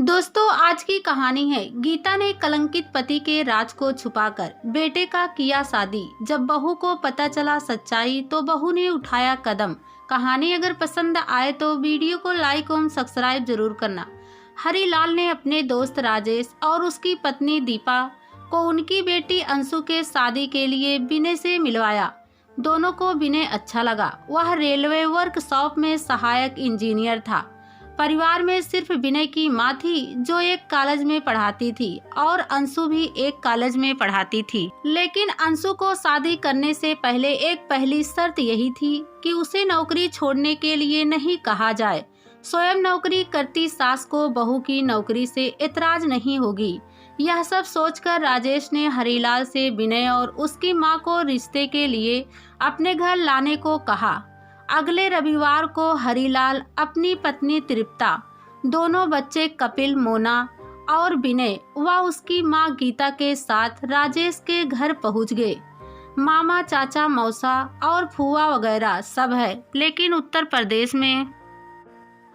दोस्तों, आज की कहानी है गीता ने कलंकित पति के राज को छुपाकर बेटे का किया शादी। जब बहू को पता चला सच्चाई तो बहू ने उठाया कदम। कहानी अगर पसंद आए तो वीडियो को लाइक और सब्सक्राइब जरूर करना। हरिलाल ने अपने दोस्त राजेश और उसकी पत्नी दीपा को उनकी बेटी अंशु के शादी के लिए विनय से मिलवाया। दोनों को विनय अच्छा लगा। वह रेलवे वर्कशॉप में सहायक इंजीनियर था। परिवार में सिर्फ विनय की मां थी जो एक कॉलेज में पढ़ाती थी और अंशु भी एक कॉलेज में पढ़ाती थी। लेकिन अंशु को शादी करने से पहले एक पहली शर्त यही थी कि उसे नौकरी छोड़ने के लिए नहीं कहा जाए। स्वयं नौकरी करती सास को बहू की नौकरी से एतराज नहीं होगी। यह सब सोचकर राजेश ने हरिलाल से विनय और उसकी मां को रिश्ते के लिए अपने घर लाने को कहा। अगले रविवार को हरिलाल, अपनी पत्नी तृप्ता, दोनों बच्चे कपिल, मोना और विनय व उसकी मां गीता के साथ राजेश के घर पहुंच गए। मामा, चाचा, मौसा और फूआ वगैरह सब है, लेकिन उत्तर प्रदेश में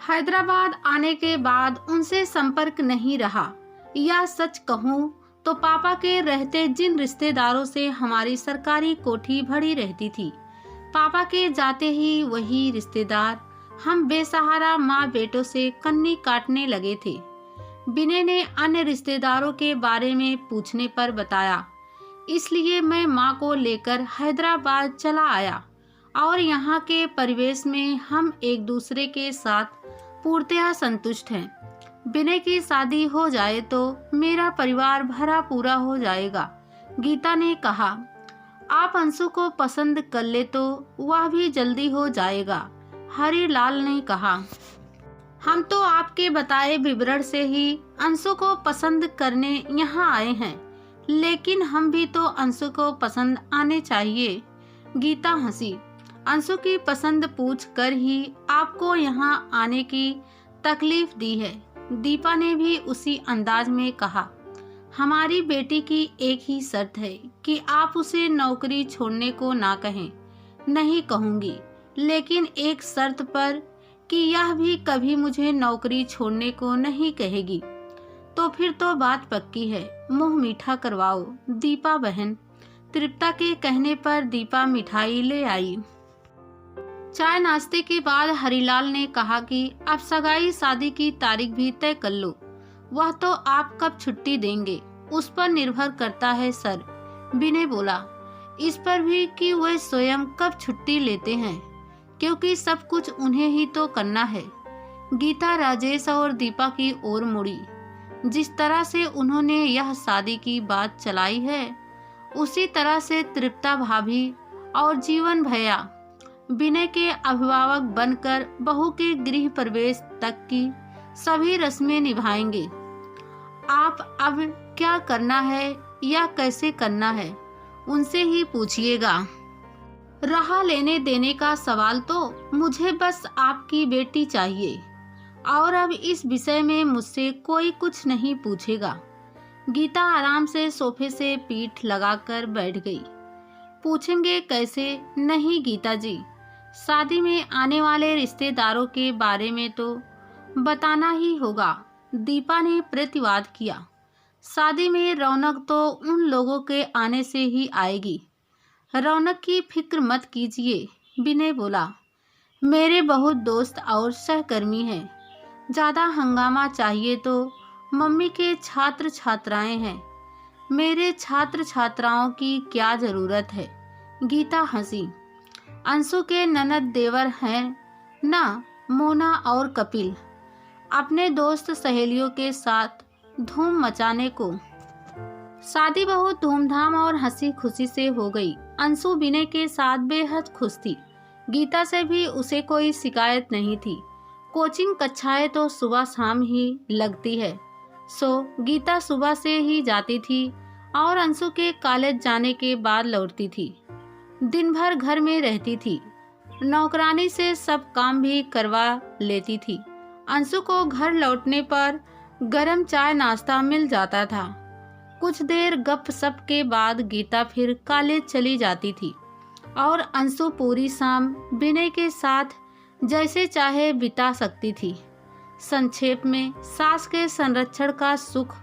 हैदराबाद आने के बाद उनसे संपर्क नहीं रहा। यह सच कहूँ तो पापा के रहते जिन रिश्तेदारों से हमारी सरकारी कोठी भरी रहती थी, पापा के जाते ही वही रिश्तेदार हम बेसहारा माँ बेटों से कन्नी काटने लगे थे। विनय ने अन्य रिश्तेदारों के बारे में पूछने पर बताया, इसलिए मैं माँ को लेकर हैदराबाद चला आया और यहाँ के परिवेश में हम एक दूसरे के साथ पूर्णतः संतुष्ट हैं। विनय की शादी हो जाए तो मेरा परिवार भरा पूरा हो जाएगा। गीता ने कहा, आप अंशु को पसंद कर ले तो वह भी जल्दी हो जाएगा। हरिलाल ने कहा, हम तो आपके बताए विवरण से ही अंशु को पसंद करने यहाँ आए हैं, लेकिन हम भी तो अंशु को पसंद आने चाहिए। गीता हंसी। अंशु की पसंद पूछ कर ही आपको यहाँ आने की तकलीफ दी है। दीपा ने भी उसी अंदाज में कहा, हमारी बेटी की एक ही शर्त है कि आप उसे नौकरी छोड़ने को ना कहें। नहीं कहूँगी, लेकिन एक शर्त पर कि यह भी कभी मुझे नौकरी छोड़ने को नहीं कहेगी। तो फिर तो बात पक्की है, मुंह मीठा करवाओ दीपा बहन। तृप्ता के कहने पर दीपा मिठाई ले आई। चाय नाश्ते के बाद हरिलाल ने कहा कि अब सगाई शादी की तारीख भी तय कर लो। वह तो आप कब छुट्टी देंगे उस पर निर्भर करता है सर। विनय बोला, इस पर भी कि वे स्वयं कब छुट्टी लेते हैं, क्योंकि सब कुछ उन्हें ही तो करना है। गीता राजेश और दीपा की ओर मुड़ी। जिस तरह से उन्होंने यह शादी की बात चलाई है, उसी तरह से तृप्ता भाभी और जीवन भैया विनय के अभिभावक बनकर बहू के गृह प्रवेश तक की सभी रस्में निभाएंगे। आप अब क्या करना है या कैसे करना है उनसे ही पूछिएगा। रहा लेने देने का सवाल तो मुझे बस आपकी बेटी चाहिए और अब इस विषय में मुझसे कोई कुछ नहीं पूछेगा। गीता आराम से सोफे से पीठ लगाकर बैठ गई। पूछेंगे कैसे? नहीं गीता जी, शादी में आने वाले रिश्तेदारों के बारे में तो बताना ही होगा। दीपा ने प्रतिवाद किया, शादी में रौनक तो उन लोगों के आने से ही आएगी। रौनक की फिक्र मत कीजिए, विनय बोला। मेरे बहुत दोस्त और सहकर्मी हैं। ज़्यादा हंगामा चाहिए तो मम्मी के छात्र छात्राएं हैं। मेरे छात्र छात्राओं की क्या ज़रूरत है? गीता हंसी। अंशु के ननद देवर हैं ना, मोना और कपिल, अपने दोस्त सहेलियों के साथ धूम मचाने को। शादी बहुत धूमधाम और हंसी खुशी से हो गई। अंशु विनय के साथ बेहद खुश थी। गीता से भी उसे कोई शिकायत नहीं थी। कोचिंग कक्षाएं तो सुबह शाम ही लगती है, सो गीता सुबह से ही जाती थी और अंशु के कॉलेज जाने के बाद लौटती थी। दिन भर घर में रहती थी। नौकरानी से सब काम भी करवा लेती थी। अंशु को घर लौटने पर गरम चाय नाश्ता मिल जाता था। कुछ देर गपशप के बाद गीता फिर कॉलेज चली जाती थी और अंशु पूरी शाम विनय के साथ जैसे चाहे बिता सकती थी। संक्षेप में सास के संरक्षण का सुख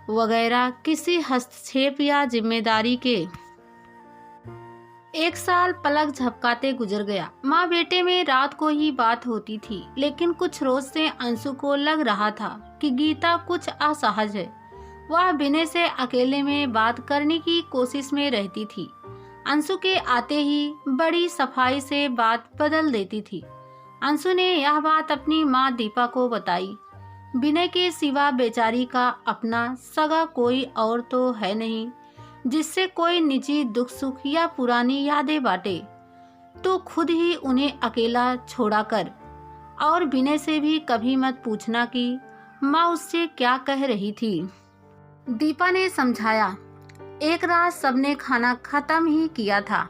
वगैरह किसी हस्तक्षेप या जिम्मेदारी के। 1 साल पलक झपकाते गुजर गया। माँ बेटे में रात को ही बात होती थी, लेकिन कुछ रोज से अंशु को लग रहा था कि गीता कुछ असहज है। वह विनय से अकेले में बात करने की कोशिश में रहती थी। अंशु के आते ही बड़ी सफाई से बात बदल देती थी। अंशु ने यह बात अपनी माँ दीपा को बताई। विनय के सिवा बेचारी का अपना सगा कोई और तो है नहीं जिससे कोई निजी दुख सुख या पुरानी यादें बांटे, तो खुद ही उन्हें अकेला छोड़ा कर। और विनय से भी कभी मत पूछना कि माँ उससे क्या कह रही थी। दीपा ने समझाया। एक रात सबने खाना खत्म ही किया था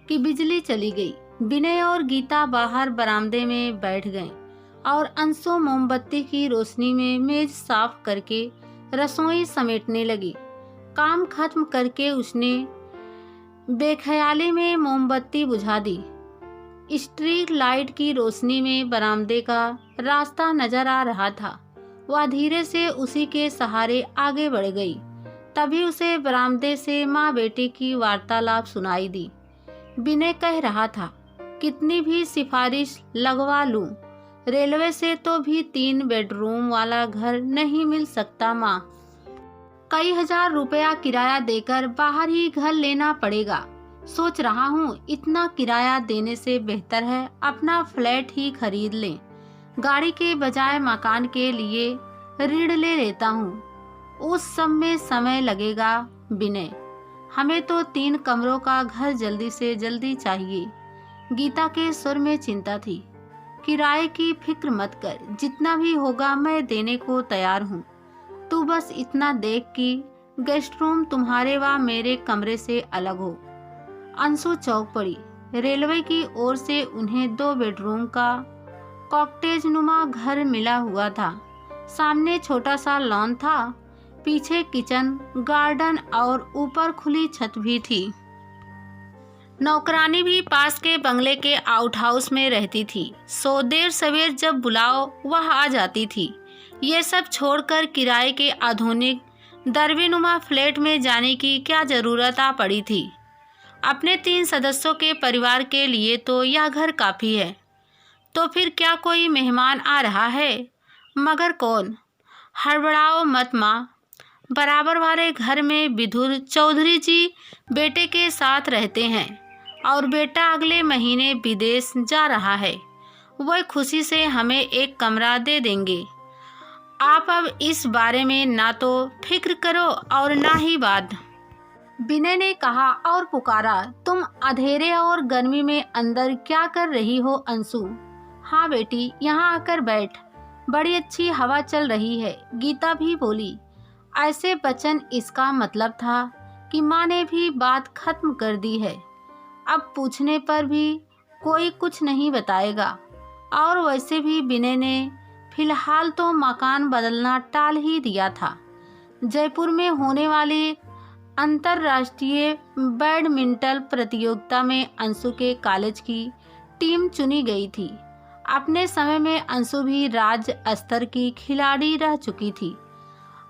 कि बिजली चली गई। विनय और गीता बाहर बरामदे में बैठ गए और अंशु मोमबत्ती की रोशनी में मेज साफ करके रसोई समेटने लगी। काम खत्म करके उसने बेख्याली में मोमबत्ती बुझा दी। स्ट्रीट लाइट की रोशनी में बरामदे का रास्ता नजर आ रहा था। वह धीरे से उसी के सहारे आगे बढ़ गई। तभी उसे बरामदे से माँ बेटे की वार्तालाप सुनाई दी। विनय कह रहा था, कितनी भी सिफारिश लगवा लूं, रेलवे से तो भी 3 बेडरूम वाला घर नहीं मिल सकता माँ। कई हजार रुपया किराया देकर बाहर ही घर लेना पड़ेगा। सोच रहा हूँ इतना किराया देने से बेहतर है अपना फ्लैट ही खरीद लें। गाड़ी के बजाय मकान के लिए ऋण ले लेता हूँ। उस सब में समय लगेगा विनय। हमें तो 3 कमरों का घर जल्दी से जल्दी चाहिए। गीता के सुर में चिंता थी। किराए की फिक्र मत कर, जितना भी होगा मैं देने को तैयार हूँ। तू बस इतना देख कि गेस्ट रूम तुम्हारे व मेरे कमरे से अलग हो। अंशु चौंक पड़ी। रेलवे की ओर से उन्हें 2 बेडरूम का कॉटेज नुमा घर मिला हुआ था। सामने छोटा सा लॉन था, पीछे किचन, गार्डन और ऊपर खुली छत भी थी। नौकरानी भी पास के बंगले के आउट हाउस में रहती थी। सो देर सवेर जब बुलाओ वह आ जाती थी। ये सब छोड़कर किराए के आधुनिक दरबीनुमा फ्लैट में जाने की क्या जरूरत आ पड़ी थी। अपने 3 सदस्यों के परिवार के लिए तो यह घर काफ़ी है। तो फिर क्या कोई मेहमान आ रहा है? मगर कौन? हड़बड़ाओ मत माँ। बराबर वाले घर में विधुर चौधरी जी बेटे के साथ रहते हैं और बेटा अगले महीने विदेश जा रहा है। वह खुशी से हमें एक कमरा दे देंगे। आप अब इस बारे में ना तो फिक्र करो और ना ही बात। विनय ने कहा और पुकारा, तुम अंधेरे और गर्मी में अंदर क्या कर रही हो अंशु? हाँ बेटी, यहाँ आकर बैठ, बड़ी अच्छी हवा चल रही है। गीता भी बोली। ऐसे वचन इसका मतलब था कि माँ ने भी बात खत्म कर दी है। अब पूछने पर भी कोई कुछ नहीं बताएगा। और वैसे भी विनय ने फिलहाल तो मकान बदलना टाल ही दिया था। जयपुर में होने वाली अंतर्राष्ट्रीय बैडमिंटन प्रतियोगिता में अंशु के कॉलेज की टीम चुनी गई थी। अपने समय में अंशु भी राज्य स्तर की खिलाड़ी रह चुकी थी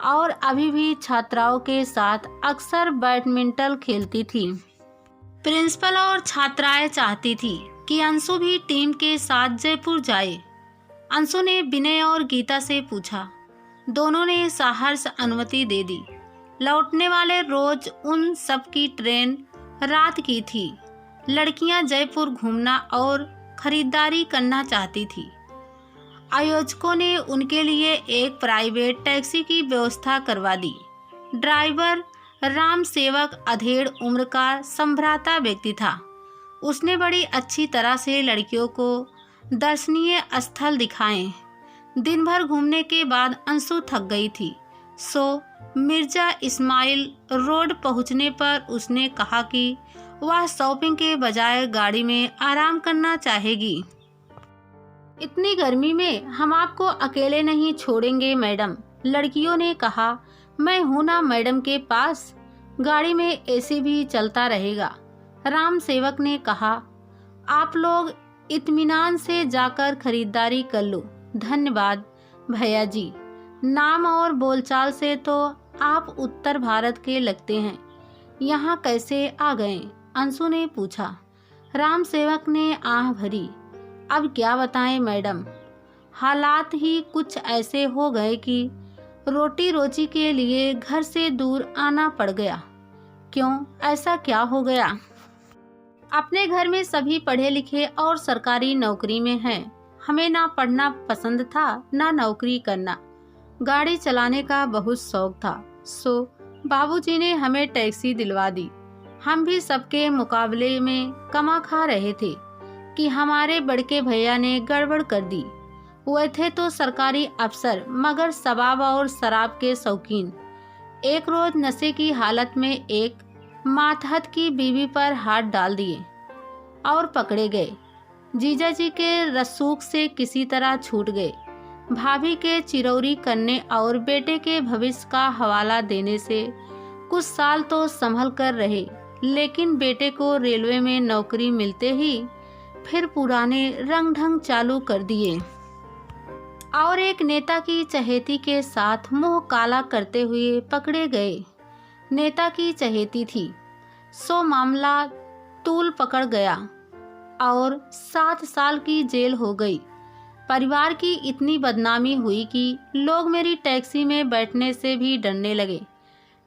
और अभी भी छात्राओं के साथ अक्सर बैडमिंटन खेलती थी। प्रिंसिपल और छात्राएं चाहती थी कि अंशु भी टीम के साथ जयपुर जाए। अंशु ने विनय और गीता से पूछा। दोनों ने सहर्ष अनुमति दे दी। लौटने वाले रोज उन सब की ट्रेन रात की थी। लड़कियां जयपुर घूमना और खरीदारी करना चाहती थी। आयोजकों ने उनके लिए एक प्राइवेट टैक्सी की व्यवस्था करवा दी। ड्राइवर राम सेवक अधेड़ उम्र का संभ्राता व्यक्ति था। उसने बड़ी अच्छी तरह से लड़कियों को दर्शनीय स्थल दिखाए। दिन भर घूमने के बाद अंशु थक गई थी। सो मिर्जा इस्माइल रोड पहुंचने पर उसने कहा कि वह शॉपिंग के बजाय गाड़ी में आराम करना चाहेगी। इतनी गर्मी में हम आपको अकेले नहीं छोड़ेंगे मैडम, लड़कियों ने कहा। मैं हूं ना मैडम के पास, गाड़ी में एसी भी चलता रहेगा। राम सेवक ने कहा, आप लोग इत्मीनान से जाकर खरीदारी कर लो, धन्यवाद। भैया जी, नाम और बोलचाल से तो आप उत्तर भारत के लगते हैं, यहाँ कैसे आ गए? अंशु ने पूछा। राम सेवक ने आह भरी। अब क्या बताएं मैडम, हालात ही कुछ ऐसे हो गए कि रोटी रोजी के लिए घर से दूर आना पड़ गया। क्यों, ऐसा क्या हो गया? अपने घर में सभी पढ़े लिखे और सरकारी नौकरी में हैं। हमें ना पढ़ना पसंद था ना नौकरी करना। गाड़ी चलाने का बहुत शौक था, सो बाबूजी ने हमें टैक्सी दिलवा दी। हम भी सबके मुकाबले में कमा खा रहे थे कि हमारे बड़के भैया ने गड़बड़ कर दी। वे थे तो सरकारी अफसर, मगर शबाब और शराब के शौकीन। एक रोज नशे की हालत में एक मातहत की बीवी पर हाथ डाल दिए और पकड़े गए। जीजा जी के रसूख से किसी तरह छूट गए। भाभी के चिरौरी करने और बेटे के भविष्य का हवाला देने से कुछ साल तो संभल कर रहे, लेकिन बेटे को रेलवे में नौकरी मिलते ही फिर पुराने रंग ढंग चालू कर दिए और एक नेता की चहेती के साथ मुंह काला करते हुए पकड़े गए। नेता की चहेती थी, सो मामला तूल पकड़ गया और 7 साल की जेल हो गई। परिवार की इतनी बदनामी हुई कि लोग मेरी टैक्सी में बैठने से भी डरने लगे।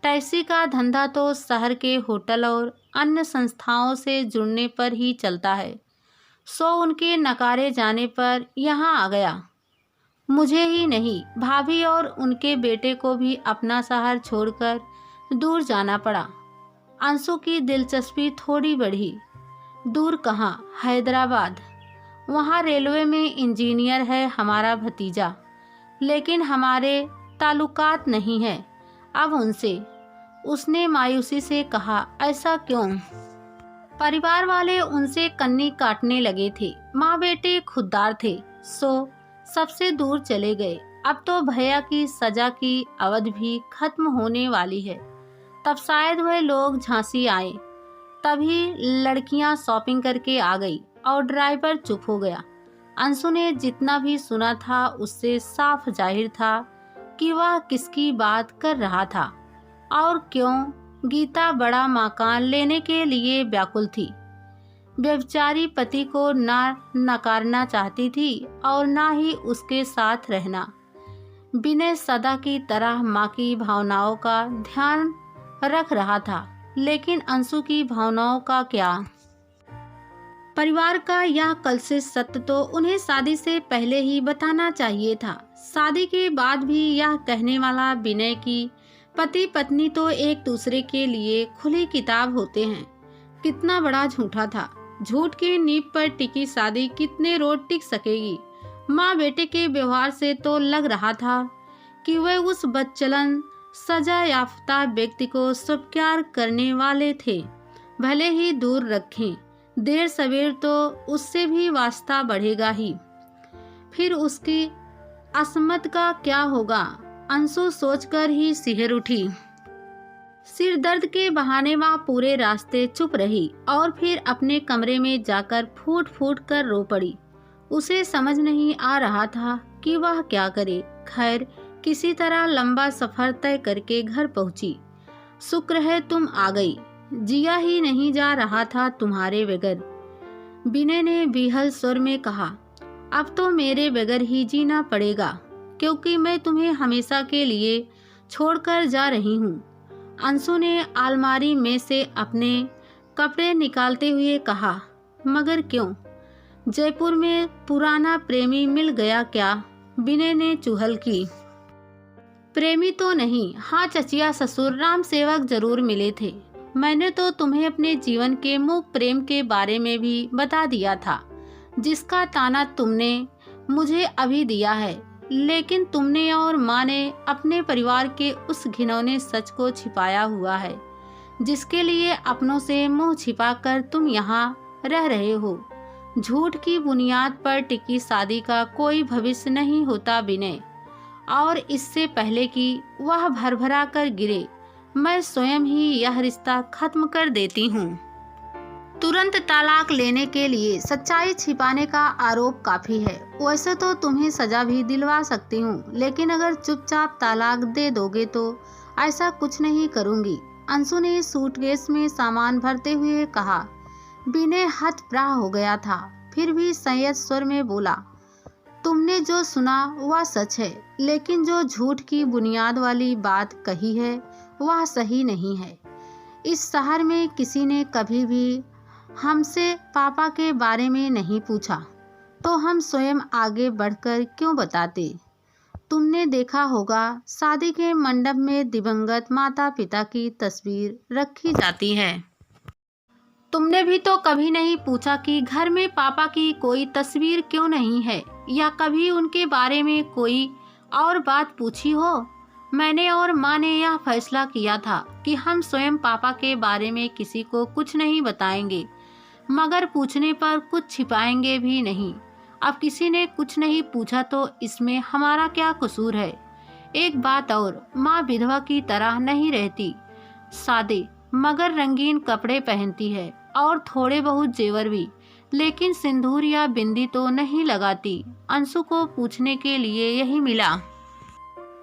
टैक्सी का धंधा तो शहर के होटल और अन्य संस्थाओं से जुड़ने पर ही चलता है, सो उनके नकारे जाने पर यहाँ आ गया। मुझे ही नहीं, भाभी और उनके बेटे को भी अपना शहर छोड़कर दूर जाना पड़ा। अंशु की दिलचस्पी थोड़ी बढ़ी। दूर कहाँ, हैदराबाद। वहाँ रेलवे में इंजीनियर है हमारा भतीजा, लेकिन हमारे ताल्लुकात नहीं है अब उनसे। उसने मायूसी से कहा, ऐसा क्यों? परिवार वाले उनसे कन्नी काटने लगे थे। माँ बेटे खुददार थे, सो सबसे दूर चले गए। अब तो भैया की सजा की अवधि भी खत्म होने वाली है। तब शायद वह लोग झांसी आए। तभी लड़कियां शॉपिंग करके आ गई और ड्राइवर चुप हो गया। अंशु ने जितना भी सुना था उससे साफ जाहिर था कि वह किसकी बात कर रहा था और क्यों। गीता बड़ा मकान लेने के लिए व्याकुल थी। बेचारी पति को ना नकारना चाहती थी और ना ही उसके साथ रहना। विनय सदा की तरह माँ की भावनाओं का ध्यान रख रहा था, लेकिन अंशु की भावनाओं का क्या? परिवार का यह कलुषित सत्य तो उन्हें शादी से पहले ही बताना चाहिए था। शादी के बाद भी यह कहने वाला विनय की पति पत्नी तो एक दूसरे के लिए खुली किताब होते हैं, कितना बड़ा झूठा था। झूठ की नींव पर टिकी शादी कितने रोज टिक सकेगी? माँ बेटे के व्यवहार से तो लग रहा था कि वे उस बदचलन सजा याफ्ता व्यक्ति को स्वीकार करने वाले थे। भले ही दूर रखें, देर सवेर तो उससे भी वास्ता बढ़ेगा ही। फिर उसकी असमत का क्या होगा? अंशु सोचकर ही सिहर उठी। सिर दर्द के बहाने वह पूरे रास्ते चुप रही और फिर अपने कमरे में जाकर फूट फूट कर रो पड़ी। उसे समझ नहीं आ रहा था कि वह क्या करे। खैर, किसी तरह लंबा सफर तय करके घर पहुंची। शुक्र है तुम आ गई, जिया ही नहीं जा रहा था तुम्हारे बगैर, विनय ने विहल स्वर में कहा। अब तो मेरे बगैर ही जीना पड़ेगा, क्योंकि मैं तुम्हें हमेशा के लिए छोड़कर जा रही हूँ। अंशु ने अलमारी में से अपने कपड़े निकालते हुए कहा। मगर क्यों? जयपुर में पुराना प्रेमी मिल गया क्या? विनय ने चुहल की। प्रेमी तो नहीं, हाँ चचिया ससुर राम सेवक जरूर मिले थे। मैंने तो तुम्हें अपने जीवन के मूक प्रेम के बारे में भी बता दिया था, जिसका ताना तुमने मुझे अभी दिया है। लेकिन तुमने और माँ ने अपने परिवार के उस घिनौने सच को छिपाया हुआ है, जिसके लिए अपनों से मुंह छिपाकर तुम यहाँ रह रहे हो। झूठ की बुनियाद पर टिकी शादी का कोई भविष्य नहीं होता विनय, और इससे पहले कि वह भरभरा कर गिरे, मैं स्वयं ही यह रिश्ता खत्म कर देती हूँ। तुरंत तलाक लेने के लिए सच्चाई छिपाने का आरोप काफी है। वैसे तो तुम्हें सजा भी दिलवा सकती हूँ, लेकिन अगर चुपचाप तलाक दे दोगे तो ऐसा कुछ नहीं करूँगी। अंशु ने सूटकेस में सामान भरते हुए कहा। विनय हतप्रभ हो गया था, फिर भी संयत स्वर में बोला, तुमने जो सुना वह सच है, लेकिन जो झूठ की बुनियाद वाली बात कही है वह सही नहीं है। इस शहर में किसी ने कभी भी हमसे पापा के बारे में नहीं पूछा, तो हम स्वयं आगे बढ़कर क्यों बताते। तुमने देखा होगा शादी के मंडप में दिवंगत माता पिता की तस्वीर रखी जाती है। तुमने भी तो कभी नहीं पूछा कि घर में पापा की कोई तस्वीर क्यों नहीं है, या कभी उनके बारे में कोई और बात पूछी हो। मैंने और माँ ने यह फैसला किया था कि हम स्वयं पापा के बारे में किसी को कुछ नहीं बताएंगे, मगर पूछने पर कुछ छिपाएंगे भी नहीं। अब किसी ने कुछ नहीं पूछा तो इसमें हमारा क्या कसूर है। एक बात और, माँ विधवा की तरह नहीं रहती, सादे मगर रंगीन कपड़े पहनती है और थोड़े बहुत जेवर भी, लेकिन सिंदूर या बिंदी तो नहीं लगाती। अंशु को पूछने के लिए यही मिला।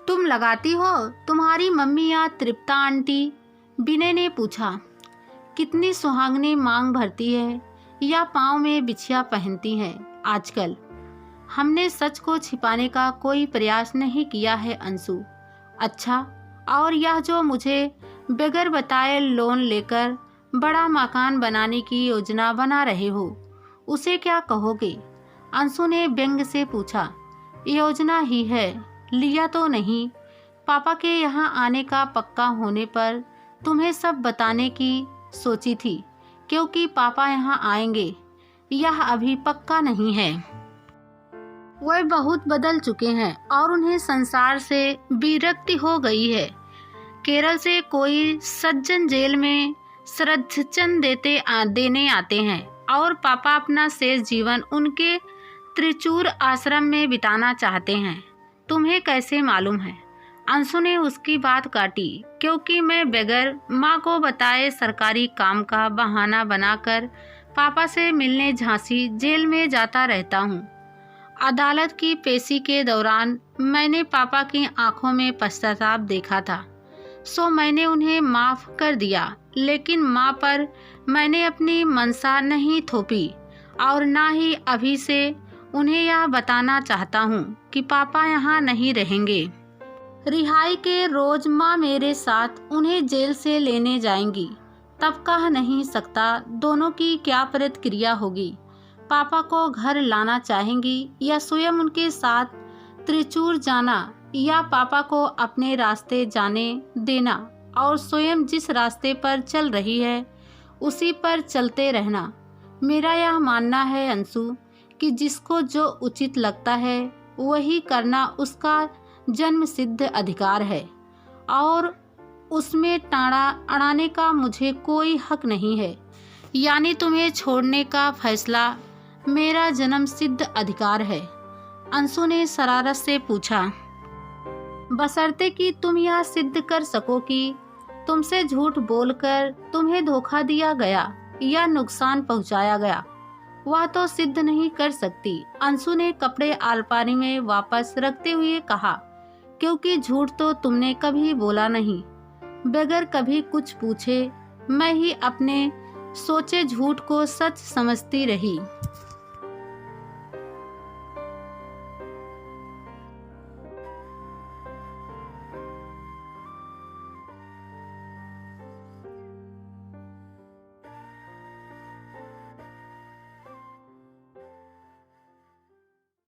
तुम लगाती हो? तुम्हारी मम्मी या तृप्ता आंटी? विनय ने पूछा। कितनी सुहागनें मांग भरती है या पाँव में बिछिया पहनती हैं आजकल। हमने सच को छिपाने का कोई प्रयास नहीं किया है अंशु। अच्छा, और यह जो मुझे बगैर बताए लोन लेकर बड़ा मकान बनाने की योजना बना रहे हो, उसे क्या कहोगे? अंशु ने व्यंग से पूछा। योजना ही है, लिया तो नहीं। पापा के यहाँ आने का पक्का होने पर तुम्हें सब बताने की सोची थी, क्योंकि पापा यहाँ आएंगे। यह अभी पक्का नहीं है। वह बहुत बदल चुके हैं और उन्हें संसार से विरक्ति हो गई है। केरल से कोई सज्जन जेल में श्रद्धांजलि देने आते हैं और पापा अपना शेष जीवन उनके त्रिचूर आश्रम में बिताना चाहते हैं। तुम्हें कैसे मालूम है? अंशु ने उसकी बात काटी। क्योंकि मैं बगैर माँ को बताए सरकारी काम का बहाना बनाकर पापा से मिलने झांसी जेल में जाता रहता हूँ। अदालत की पेशी के दौरान मैंने पापा की आंखों में पश्चाताप देखा था, सो मैंने उन्हें माफ़ कर दिया, लेकिन माँ पर मैंने अपनी मनसा नहीं थोपी और ना ही अभी से उन्हें यह बताना चाहता हूँ कि पापा यहाँ नहीं रहेंगे। रिहाई के रोज माँ मेरे साथ उन्हें जेल से लेने जाएंगी। तब कह नहीं सकता दोनों की क्या प्रतिक्रिया होगी। पापा को घर लाना चाहेंगी या स्वयं उनके साथ त्रिचूर जाना, या पापा को अपने रास्ते जाने देना और स्वयं जिस रास्ते पर चल रही है उसी पर चलते रहना। मेरा यह मानना है अंशु कि जिसको जो उचित लगता है वही करना उसका जन्म सिद्ध अधिकार है और उसमें टाड़ा अड़ाने का मुझे कोई हक नहीं है। यानी तुम्हें छोड़ने का फैसला मेरा जन्म सिद्ध अधिकार है? अंशु ने शरारत से पूछा। बशर्ते कि तुम यह सिद्ध कर सको कि तुमसे झूठ बोलकर तुम्हें धोखा दिया गया या नुकसान पहुंचाया गया। वह तो सिद्ध नहीं कर सकती। अंशु ने कपड़े आलमारी में वापस रखते हुए कहा। क्योंकि झूठ तो तुमने कभी बोला नहीं। बगैर कभी कुछ पूछे मैं ही अपने सोचे झूठ को सच समझती रही।